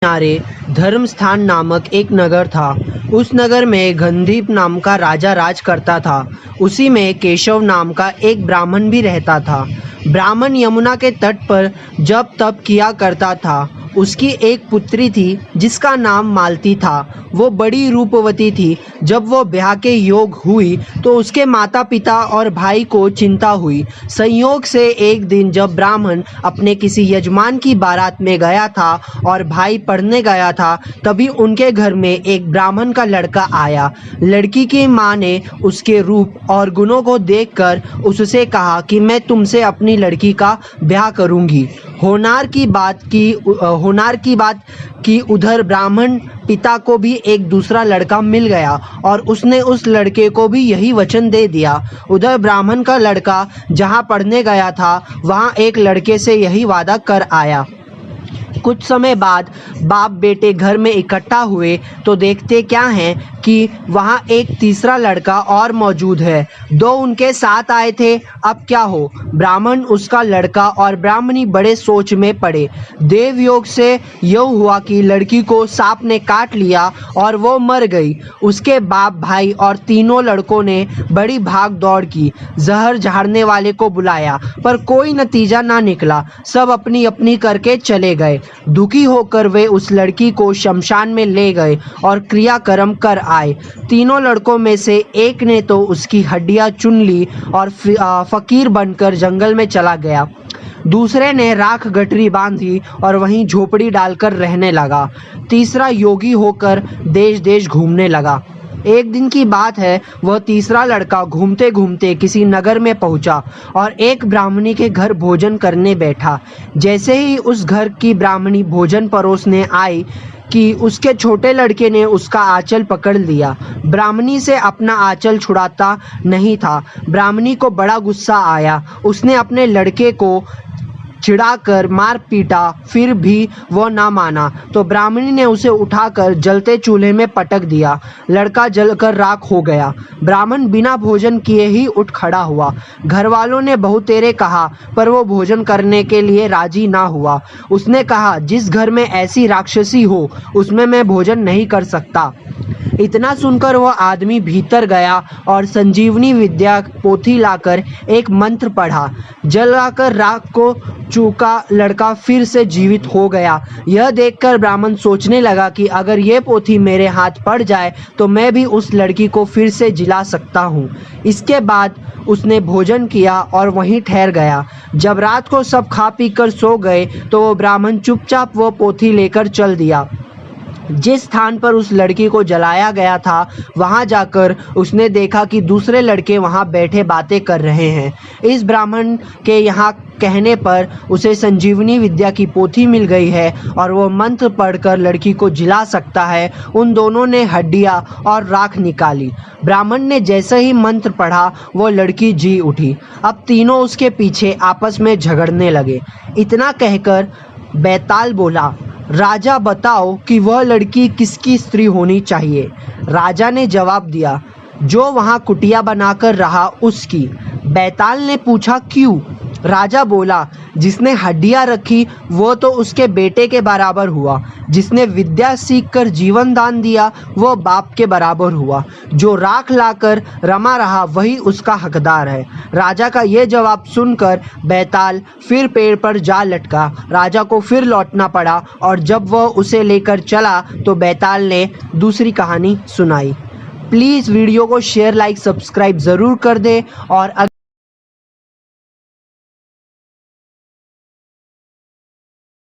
किनारे धर्मस्थान नामक एक नगर था। उस नगर में गंधीप नाम का राजा राज करता था। उसी में केशव नाम का एक ब्राह्मण भी रहता था। ब्राह्मण यमुना के तट पर जप तप किया करता था। उसकी एक पुत्री थी जिसका नाम मालती था। वो बड़ी रूपवती थी। जब वो ब्याह के योग हुई तो उसके माता पिता और भाई को चिंता हुई। संयोग से एक दिन जब ब्राह्मण अपने किसी यजमान की बारात में गया था और भाई पढ़ने गया था, तभी उनके घर में एक ब्राह्मण का लड़का आया। लड़की की माँ ने उसके रूप और गुणों को देखकर उससे कहा कि मैं तुमसे अपनी लड़की का ब्याह करूंगी। होनार की बात की उधर ब्राह्मण पिता को भी एक दूसरा लड़का मिल गया और उसने उस लड़के को भी यही वचन दे दिया। उधर ब्राह्मण का लड़का जहाँ पढ़ने गया था वहाँ एक लड़के से यही वादा कर आया। कुछ समय बाद बाप बेटे घर में इकट्ठा हुए तो देखते क्या है कि वहाँ एक तीसरा लड़का और मौजूद है। दो उनके साथ आए थे। अब क्या हो, ब्राह्मण, उसका लड़का और ब्राह्मणी बड़े सोच में पड़े। देव योग से यह हुआ कि लड़की को सांप ने काट लिया और वो मर गई। उसके बाप भाई और तीनों लड़कों ने बड़ी भाग दौड़ की। जहर झाड़ने वाले को बुलाया पर कोई नतीजा ना निकला। सब अपनी अपनी करके चले गए। दुखी होकर वे उस लड़की को शमशान में ले गए और क्रियाक्रम कर आए। तीनों लड़कों में से एक ने तो उसकी हड्डियां चुन ली और फकीर बनकर जंगल में चला गया। दूसरे ने राख गठरी बांधी और वहीं झोपड़ी डालकर रहने लगा। तीसरा योगी होकर देश देश घूमने लगा। एक दिन की बात है, वह तीसरा लड़का घूमते घूमते किसी नगर में पहुंचा और एक ब्राह्मणी के घर भोजन करने बैठा। जैसे ही उस घर की ब्राह्मणी भोजन परोसने आई कि उसके छोटे लड़के ने उसका आंचल पकड़ लिया। ब्राह्मणी से अपना आंचल छुड़ाता नहीं था। ब्राह्मणी को बड़ा गुस्सा आया। उसने अपने लड़के को चिढ़ाकर मार पीटा, फिर भी वो ना माना तो ब्राह्मणी ने उसे उठाकर जलते चूल्हे में पटक दिया। लड़का जलकर राख हो गया। ब्राह्मण बिना भोजन किए ही उठ खड़ा हुआ। घर वालों ने बहुतेरे कहा पर वो भोजन करने के लिए राजी ना हुआ। उसने कहा, जिस घर में ऐसी राक्षसी हो उसमें मैं भोजन नहीं कर सकता। इतना सुनकर वह आदमी भीतर गया और संजीवनी विद्या पोथी लाकर एक मंत्र पढ़ा। जलाकर राख को चूका लड़का फिर से जीवित हो गया। यह देखकर ब्राह्मण सोचने लगा कि अगर ये पोथी मेरे हाथ पड़ जाए तो मैं भी उस लड़की को फिर से जिला सकता हूँ। इसके बाद उसने भोजन किया और वहीं ठहर गया। जब रात को सब खा पी कर सो गए तो वो ब्राह्मण चुपचाप वो पोथी लेकर चल दिया। जिस स्थान पर उस लड़की को जलाया गया था वहां जाकर उसने देखा कि दूसरे लड़के वहां बैठे बातें कर रहे हैं। इस ब्राह्मण के यहाँ कहने पर उसे संजीवनी विद्या की पोथी मिल गई है और वो मंत्र पढ़कर लड़की को जिला सकता है। उन दोनों ने हड्डियां और राख निकाली। ब्राह्मण ने जैसे ही मंत्र पढ़ा वो लड़की जी उठी। अब तीनों उसके पीछे आपस में झगड़ने लगे। इतना कहकर बैताल बोला, राजा बताओ कि वह लड़की किसकी स्त्री होनी चाहिए। राजा ने जवाब दिया, जो वहाँ कुटिया बनाकर रहा उसकी। बैताल ने पूछा, क्यों? राजा बोला, जिसने हड्डियां रखी वो तो उसके बेटे के बराबर हुआ। जिसने विद्या सीखकर जीवन दान दिया वो बाप के बराबर हुआ। जो राख लाकर रमा रहा वही उसका हकदार है। राजा का ये जवाब सुनकर बैताल फिर पेड़ पर जा लटका। राजा को फिर लौटना पड़ा और जब वह उसे लेकर चला तो बैताल ने दूसरी कहानी सुनाई। प्लीज़ वीडियो को शेयर, लाइक, सब्सक्राइब ज़रूर कर दें और